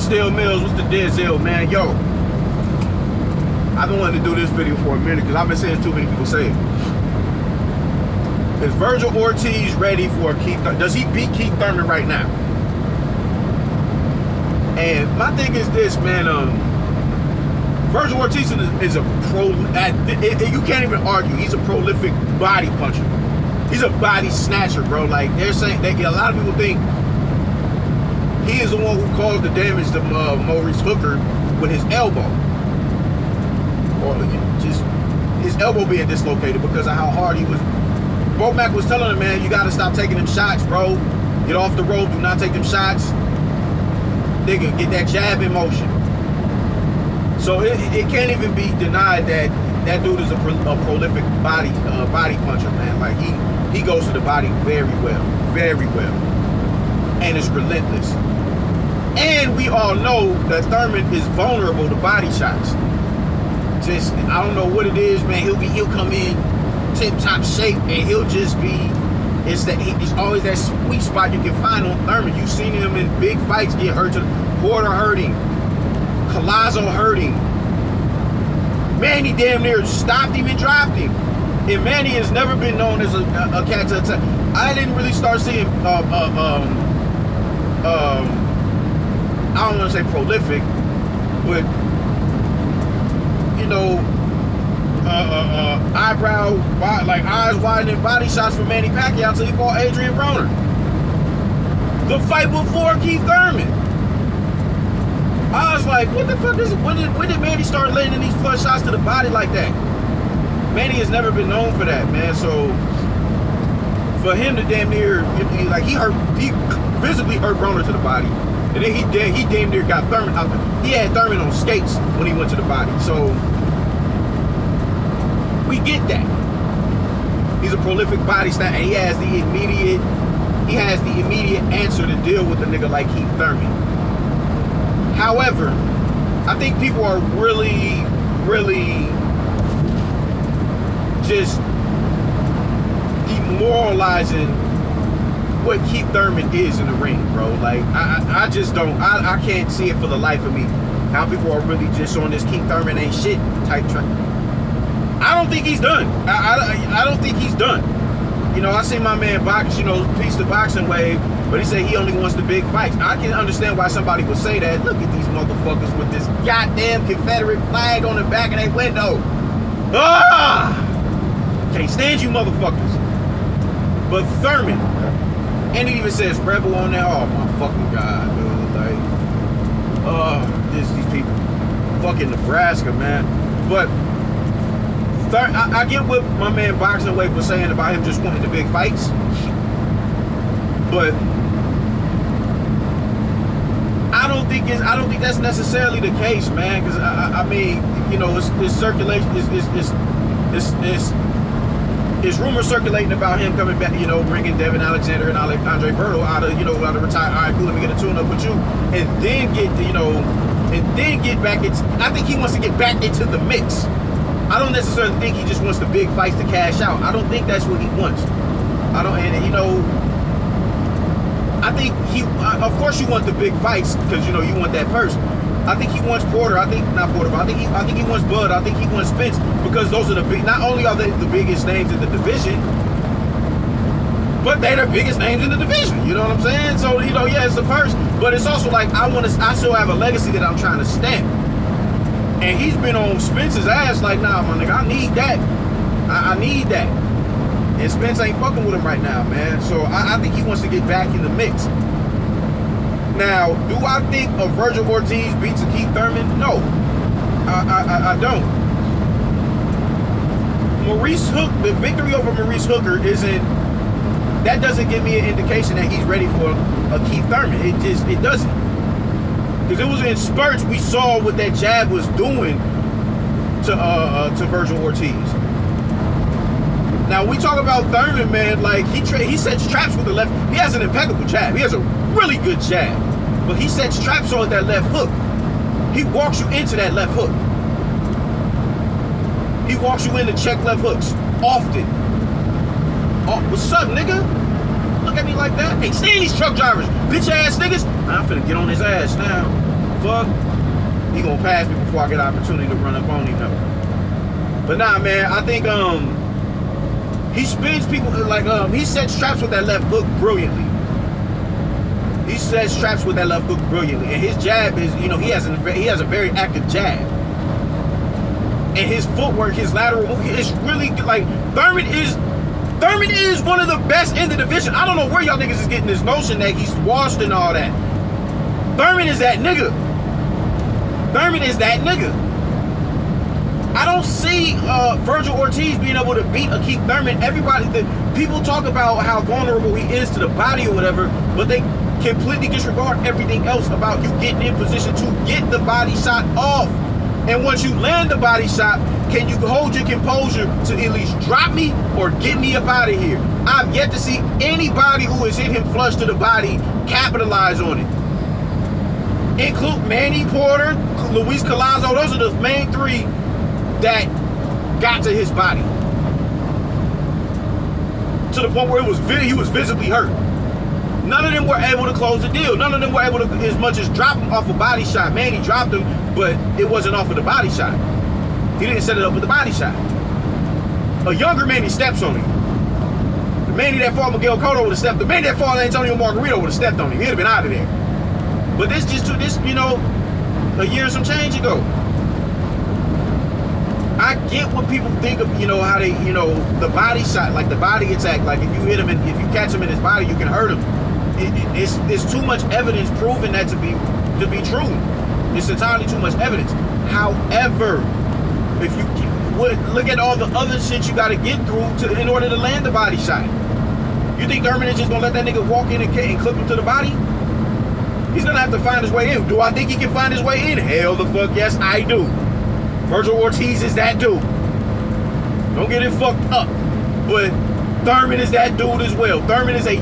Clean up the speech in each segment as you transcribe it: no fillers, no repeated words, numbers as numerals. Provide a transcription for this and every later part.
Still Mills, what's the Denzel, man? Yo, I've been wanting to do this video for a minute because I've been seeing too many people say it. Is Virgil Ortiz ready for Keith Thurman? Does he beat Keith Thurman right now? And my thing is this, man. Virgil Ortiz is a you can't even argue. He's a prolific body puncher. He's a body snatcher, bro. Like they're saying, a lot of people think he is the one who caused the damage to Maurice Hooker with his elbow, or just his elbow being dislocated because of how hard he was. Mac was telling him, man, you got to stop taking them shots, bro. Get off the rope. Do not take them shots. Nigga, get that jab in motion. So it can't even be denied that that dude is a prolific body puncher, man. Like he goes to the body very well, and it's relentless. And we all know that Thurman is vulnerable to body shots. Just I don't know what it is, man. He'll come in tip top shape, and he'll just be. It's always that sweet spot you can find on Thurman. You've seen him in big fights get hurt. Porter hurting. Collazo hurting. Manny damn near stopped him and dropped him. And Manny has never been known as a cat to attack. I didn't really start seeing I don't want to say prolific, but you know, eyes widening body shots for Manny Pacquiao until he fought Adrian Broner. The fight before Keith Thurman. I was like, what the fuck is it? When did Manny start laying in these flush shots to the body like that? Manny has never been known for that, man. So for him to damn near, like he visibly hurt Broner to the body, and then he damn near got Thurman out there. He had Thurman on skates when he went to the body. So we get that. He's a prolific body snatcher, and he has the immediate answer to deal with a nigga like Keith Thurman. However, I think people are really just demoralizing what Keith Thurman is in the ring, bro. Like, I just don't, I can't see it for the life of me. How people are really just on this Keith Thurman ain't shit type track. I don't think he's done. I don't think he's done. You know, I see my man box, you know, piece the boxing wave, but he said he only wants the big fights. I can understand why somebody would say that. Look at these motherfuckers with this goddamn Confederate flag on the back of their window. Ah! Can't stand you motherfuckers. But Thurman, and it even says rebel on there. Oh my fucking god, dude. Like, these people. Fucking Nebraska, man. But I get what my man Boxing Wave was saying about him just wanting the big fights, but I don't think that's necessarily the case, man. Because I mean, you know, it's circulation, it's rumors circulating about him coming back, you know, bringing Devin Alexander and Andre Berto out of retire. All right, cool, let me get a tune up with you, and then get back into. I think he wants to get back into the mix. I don't necessarily think he just wants the big fights to cash out. I don't think that's what he wants. And you know, I think of course you want the big fights because, you know, you want that person. I think he wants Porter. I think he wants Bud. I think he wants Spence, because those are the big, not only are they the biggest names in the division, but they're the biggest names in the division. You know what I'm saying? So, you know, yeah, it's the first, but it's also like I still have a legacy that I'm trying to stamp. And he's been on Spence's ass like, nah, my nigga, I need that. I need that. And Spence ain't fucking with him right now, man. So I think he wants to get back in the mix. Now, do I think a Virgil Ortiz beats a Keith Thurman? No. I don't. The victory over Maurice Hooker doesn't give me an indication that he's ready for a Keith Thurman. It doesn't. Because it was in spurts we saw what that jab was doing to Virgil Ortiz. Now we talk about Thurman, man. Like he sets traps with the left. He has an impeccable jab. He has a really good jab, but he sets traps on that left hook. He walks you into that left hook. He walks you into check left hooks often. Oh, what's up, nigga? Look at me like that. Hey, stand these truck drivers, bitch ass niggas. I'm finna get on his ass now. fuck, he gonna pass me before I get an opportunity to run up on him though. But nah, man, I think he spins people like he sets traps with that left hook brilliantly. He sets traps with that left hook brilliantly, and his jab is, you know, he has a very active jab, and his footwork, his lateral move, it's really like Thurman is one of the best in the division. I don't know where y'all niggas is getting this notion that he's washed and all that. Thurman is that nigga. Thurman is that nigga. I don't see Virgil Ortiz being able to beat Keith Thurman. People talk about how vulnerable he is to the body or whatever, but they completely disregard everything else about you getting in position to get the body shot off. And once you land the body shot, can you hold your composure to at least drop me or get me up out of here? I've yet to see anybody who has hit him flush to the body capitalize on it. Include Manny Porter, Luis Collazo. Those are the main three that got to his body to the point where he was visibly hurt. None of them were able to close the deal. None of them were able to as much as drop him off a body shot. Manny dropped him, but it wasn't off of the body shot. He didn't set it up with the body shot. A younger Manny steps on him. The Manny that fought Miguel Cotto would have stepped. The Manny that fought Antonio Margarito would have stepped on him. He'd have been out of there. But this, you know, a year and some change ago. I get what people think of, you know, how they, you know, the body shot, like the body attack. Like if you hit him, if you catch him in his body, you can hurt him. It's too much evidence proving that to be true. It's entirely too much evidence. However, if you look at all the other shit you got to get through in order to land the body shot. You think Thurman is just gonna let that nigga walk in and clip him to the body? He's gonna have to find his way in. Do I think he can find his way in? Hell the fuck yes, I do. Virgil Ortiz is that dude. Don't get it fucked up. But Thurman is that dude as well. Thurman is a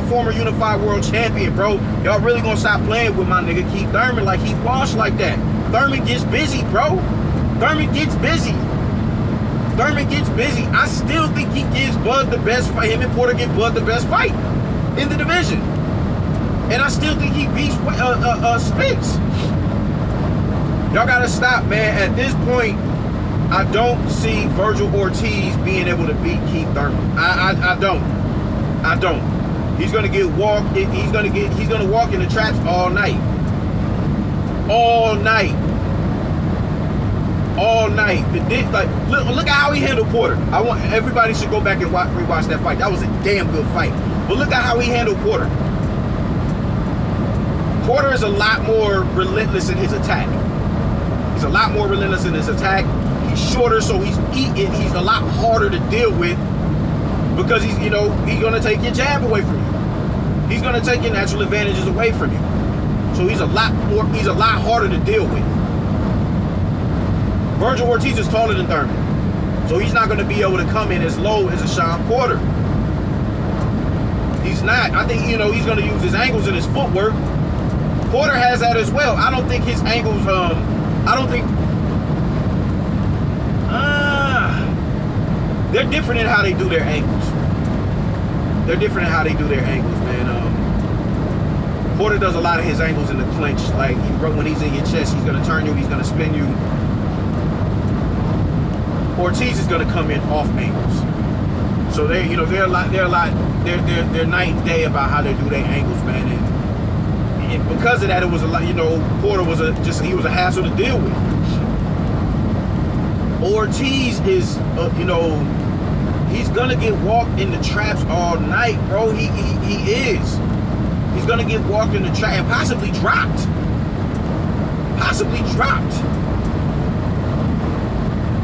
former unified world champion, bro. Y'all really gonna stop playing with my nigga Keith Thurman like he washed like that. Thurman gets busy, bro. Thurman gets busy. Thurman gets busy. I still think he gives Bud the best fight. Him and Porter give Bud the best fight in the division. And I still think he beats Spence. Y'all gotta stop, man. At this point, I don't see Virgil Ortiz being able to beat Keith Thurman. I don't. He's gonna get walked. He's gonna walk in the traps all night. All night. All night. Like, look at how he handled Porter. I want everybody should go back and rewatch that fight. That was a damn good fight. But look at how he handled Porter. Porter is a lot more relentless in his attack. He's a lot more relentless in his attack. He's shorter, so he's a lot harder to deal with because he's gonna take your jab away from you. He's gonna take your natural advantages away from you. So he's a lot harder to deal with. Virgil Ortiz is taller than Thurman, so he's not gonna be able to come in as low as a Sean Porter. He's not. I think he's gonna use his angles and his footwork. Porter has that as well. I don't think his angles. They're different in how they do their angles. They're different in how they do their angles, man. Porter does a lot of his angles in the clinch. Like when he's in your chest, he's gonna turn you, he's gonna spin you. Ortiz is gonna come in off angles. So they're night and day about how they do their angles, man. And because of that, it was a lot. Porter was he was a hassle to deal with. Ortiz is, he's gonna get walked in the traps all night, bro. He is. He's gonna get walked in the trap and possibly dropped. Possibly dropped.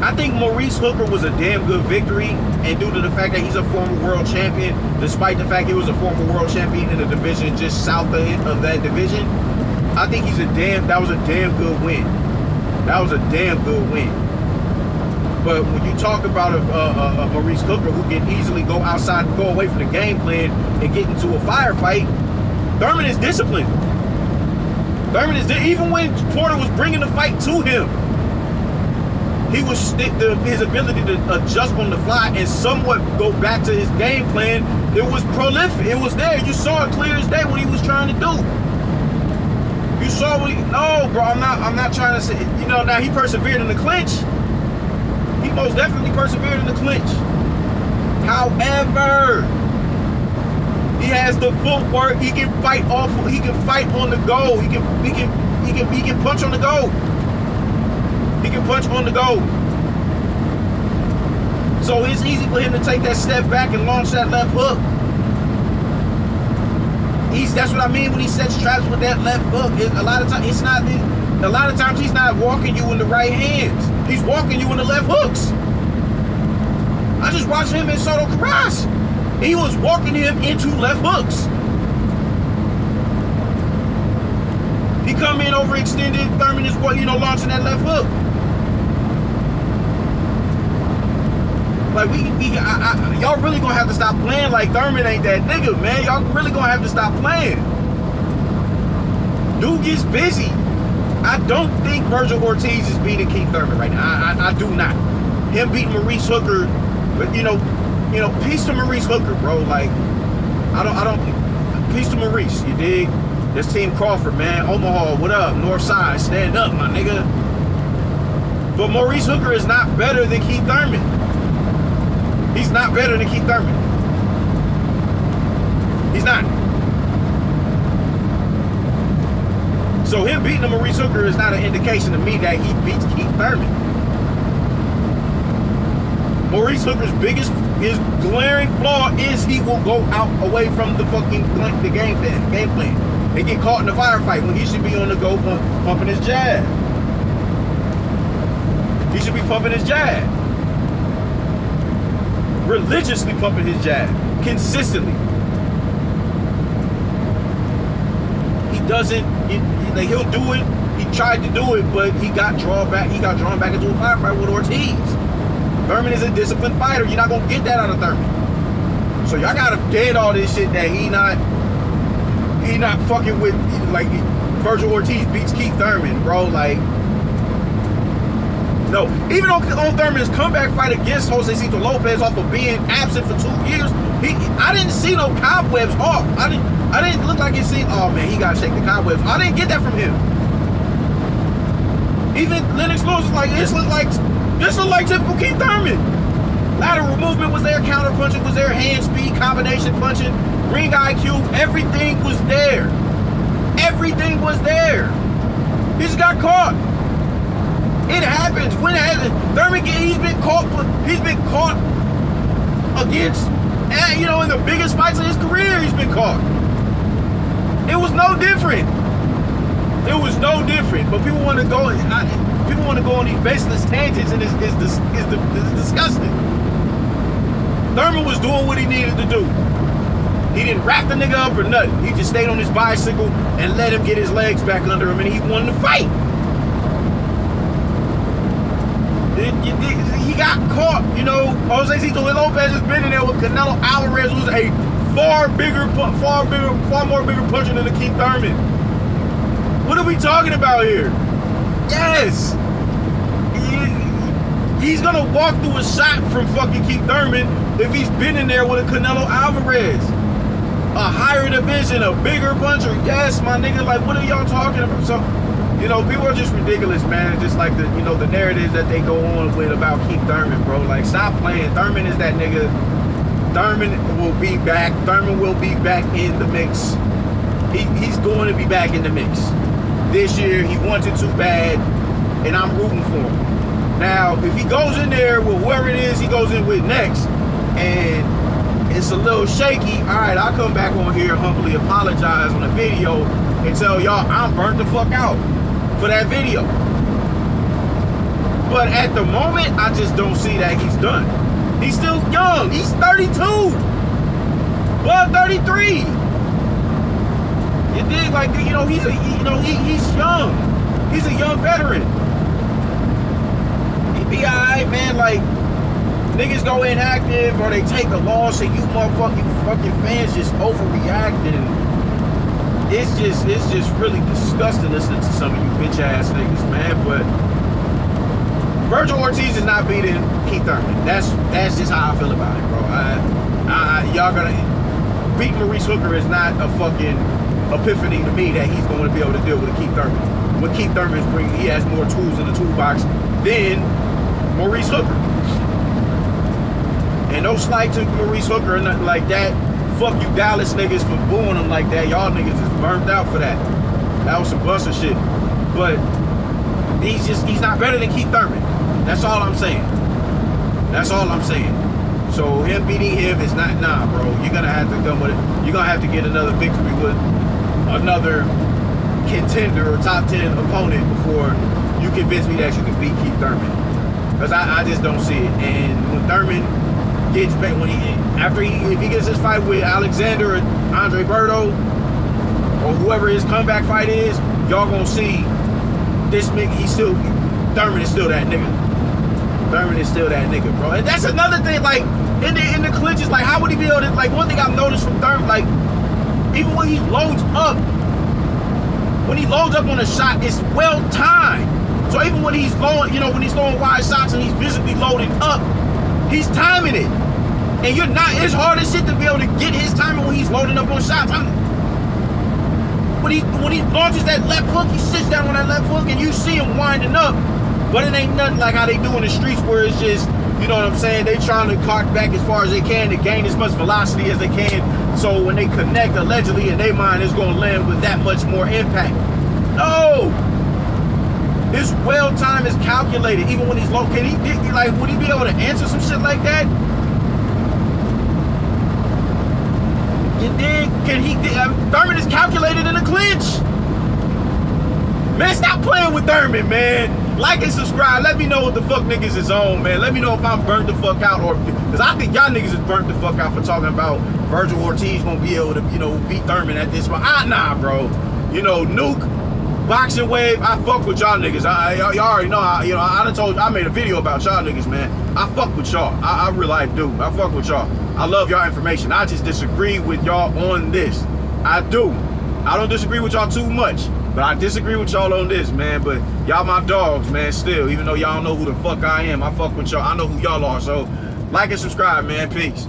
I think Maurice Hooker was a damn good victory, and due to the fact that he's a former world champion, despite the fact he was a former world champion in a division just south of that division, I think that was a damn good win. That was a damn good win. But when you talk about a Maurice Hooker who can easily go outside and go away from the game plan and get into a firefight, Thurman is disciplined. Thurman is even when Porter was bringing the fight to him, his ability to adjust on the fly and somewhat go back to his game plan, it was prolific. It was there. You saw it clear as day what he was trying to do. You saw what no, bro, I'm not trying to say, you know, now he persevered in the clinch. He most definitely persevered in the clinch. However, he has the footwork. He can fight off. He can fight on the go. He can punch on the go. He can punch on the go. So it's easy for him to take that step back and launch that left hook. That's what I mean when he sets traps with that left hook. A lot of times he's not walking you in the right hands. He's walking you in the left hooks. I just watched him in Soto Karass. He was walking him into left hooks. He come in overextended. Thurman is launching that left hook. Like y'all really gonna have to stop playing like Thurman ain't that nigga, man. Y'all really gonna have to stop playing. Dude gets busy. I don't think Virgil Ortiz is beating Keith Thurman right now. I do not. Him beating Maurice Hooker, but peace to Maurice Hooker, bro. Like I don't peace to Maurice. You dig? That's Team Crawford, man. Omaha, what up? North Side, stand up, my nigga. But Maurice Hooker is not better than Keith Thurman. He's not better than Keith Thurman. He's not. So him beating the Maurice Hooker is not an indication to me that he beats Keith Thurman. Maurice Hooker's his glaring flaw is he will go out away from the game plan. They get caught in the firefight when he should be on the go pumping his jab. He should be pumping his jab. Religiously pumping his jab. Consistently. He doesn't, he'll do it. He tried to do it, but he got drawn back. He got drawn back into a firefight with Ortiz. Thurman is a disciplined fighter. You're not gonna get that out of Thurman. So y'all gotta dead all this shit that he not fucking with, like Virgil Ortiz beats Keith Thurman, bro. Like, no. Even on Thurman's comeback fight against Josecito Lopez off of being absent for 2 years, I didn't see no cobwebs off. I didn't look like it seemed, oh man, he gotta shake the cobwebs. I didn't get that from him. Even Lennox Lewis was like, this looked like typical Keith Thurman. Lateral movement was there, counter punching was there, hand speed, combination punching, ring IQ, everything was there. Everything was there. He just got caught. It happens. When it happens, Thurman, he's been caught against, in the biggest fights of his career, he's been caught. It was no different. It was no different. But people want to go on these baseless tangents, and it's disgusting. Thurman was doing what he needed to do. He didn't wrap the nigga up or nothing. He just stayed on his bicycle and let him get his legs back under him, and he won the fight. He got caught, Josecito Lopez has been in there with Canelo Alvarez, who's a far more bigger puncher than the Keith Thurman. What are we talking about here? Yes. He's gonna walk through a shot from fucking Keith Thurman if he's been in there with a Canelo Alvarez. A higher division, a bigger puncher. Yes, my nigga, like, what are y'all talking about? So, people are just ridiculous, man. Just like the narratives that they go on with about Keith Thurman, bro. Like, stop playing. Thurman is that nigga. Thurman will be back. Thurman will be back in the mix. He's going to be back in the mix. This year, he wants it too bad, and I'm rooting for him. Now, if he goes in there with whoever it is he goes in with next, and it's a little shaky, all right, I'll come back on here, humbly apologize on the video, and tell y'all I'm burnt the fuck out for that video. But at the moment, I just don't see that he's done. He's still young. He's 32. Well, 33. You dig? Like, he's young. He's a young veteran. He be alright, man. Like, niggas go inactive or they take a loss and you fucking fans just overreacting. It's just really disgusting listening to some of you bitch ass niggas, man. But Virgil Ortiz is not beating Keith Thurman. That's just how I feel about it, bro. Y'all gonna beat Maurice Hooker is not a fucking epiphany to me that he's going to be able to deal with Keith Thurman. When Keith Thurman he has more tools in the toolbox than Maurice Hooker. And no slight to Maurice Hooker or nothing like that. Fuck you Dallas niggas for booing him like that. Y'all niggas is burnt out for that. That was some busted shit. But he's not better than Keith Thurman. That's all I'm saying. That's all I'm saying. So him beating him is not, nah, bro. You're gonna have to come with it. You're gonna have to get another victory with another contender or top 10 opponent before you convince me that you can beat Keith Thurman. Because I just don't see it. And when Thurman gets back, if he gets his fight with Alexander or Andre Berto or whoever his comeback fight is, y'all gonna see this nigga. Thurman is still that nigga. Thurman is still that nigga, bro. And that's another thing, like in the clinches, like how would he be able to, like one thing I've noticed from Thurman, like even when he loads up on a shot, it's well timed. So even when he's going, when he's throwing wide shots and he's visibly loading up, he's timing it. And it's hard as shit to be able to get his timing when he's loading up on shots. When he launches that left hook, he sits down on that left hook and you see him winding up. But it ain't nothing like how they do in the streets where it's just, you know what I'm saying, they trying to cock back as far as they can to gain as much velocity as they can. So when they connect, allegedly, in their mind, it's going to land with that much more impact. No! His well time is calculated. Even when he's low, would he be able to answer some shit like that? And then, Thurman is calculated in a clinch. Man, stop playing with Thurman, man. Like and subscribe. Let me know what the fuck niggas is on, man. Let me know if I'm burnt the fuck out, or because I think y'all niggas is burnt the fuck out for talking about Virgil Ortiz gonna be able to, beat Thurman at this point. Nah, bro. Nuke, Boxing Wave. I fuck with y'all niggas. Y'all already know. I made a video about y'all niggas, man. I fuck with y'all. I really do. I fuck with y'all. I love y'all information. I just disagree with y'all on this. I do. I don't disagree with y'all too much. But I disagree with y'all on this, man. But y'all my dogs, man, still. Even though y'all don't know who the fuck I am, I fuck with y'all. I know who y'all are. So like and subscribe, man. Peace.